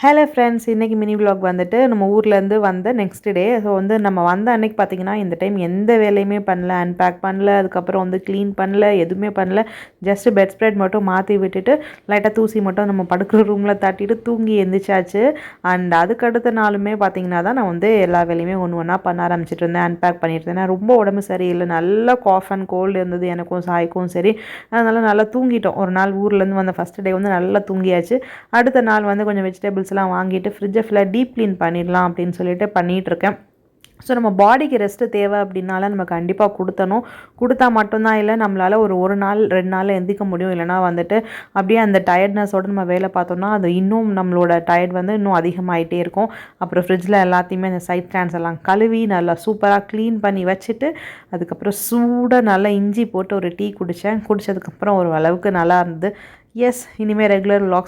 Hello friends, இன்றைக்கி mini vlog வந்துட்டு நம்ம ஊர்லேருந்து வந்த நெக்ஸ்ட் டே. ஸோ வந்து நம்ம வந்த அன்றைக்கி பார்த்திங்கன்னா இந்த டைம் எந்த வேலையுமே பண்ணல, அன்பேக் பண்ணல, அதுக்கப்புறம் வந்து க்ளீன் பண்ணல, எதுவுமே பண்ணல. ஜஸ்ட்டு பெட் ஸ்ப்ரெட் மட்டும் மாற்றி விட்டுட்டு லைட்டாக தூசி மட்டும் நம்ம படுக்கிற ரூமில் தட்டிட்டு தூங்கி எந்திரிச்சாச்சு. அண்ட் அதுக்கடுத்த நாளுமே பார்த்திங்கன்னா தான் நான் வந்து எல்லா வேலையுமே ஒன்று ஒன்றா பண்ண ஆரம்பிச்சிட்டு இருந்தேன், அன்பேக் பண்ணிட்டு இருந்தேன். ரொம்ப உடம்பு சரியில்லை, நல்லா காஃப் அண்ட் கோல்டு இருந்தது எனக்கும் சாய்க்கும் சரி. அதனால் நல்லா தூங்கிட்டோம். ஒரு நாள் ஊர்லேருந்து வந்த ஃபஸ்ட் டே வந்து நல்லா தூங்கியாச்சு. அடுத்த நாள் வந்து கொஞ்சம் வெஜிடபிள்ஸ்லாம் வாங்கிட்டு ஃப்ரிட்ஜை ஃபுல்லாக டீப் க்ளீன் பண்ணிடலாம் அப்படின்னு சொல்லிட்டு பண்ணிகிட்ருக்கேன். ஸோ நம்ம பாடிக்கு ரெஸ்ட்டு தேவை அப்படின்னால நம்ம கண்டிப்பாக கொடுத்தா மட்டும்தான் இல்லை நம்மளால் ஒரு நாள் 2 நாளில் எந்திரிக்க முடியும். இல்லைனா வந்துட்டு அப்படியே அந்த டயர்ட்னஸோடு நம்ம வேலை பார்த்தோம்னா அது இன்னும் நம்மளோட டயர்ட் வந்து இன்னும் அதிகமாகிட்டே இருக்கும். அப்புறம் ஃப்ரிட்ஜில் எல்லாத்தையுமே அந்த சைட் ஸ்டாண்ட்ஸ் எல்லாம் கழுவி நல்லா சூப்பராக க்ளீன் பண்ணி வச்சுட்டு அதுக்கப்புறம் சூடாக நல்லா இஞ்சி போட்டு ஒரு டீ குடித்தேன். குடித்ததுக்கப்புறம் ஒரு அளவுக்கு நல்லா இருந்தது. எஸ், இனிமேல் ரெகுலர் விலாக்ஸ்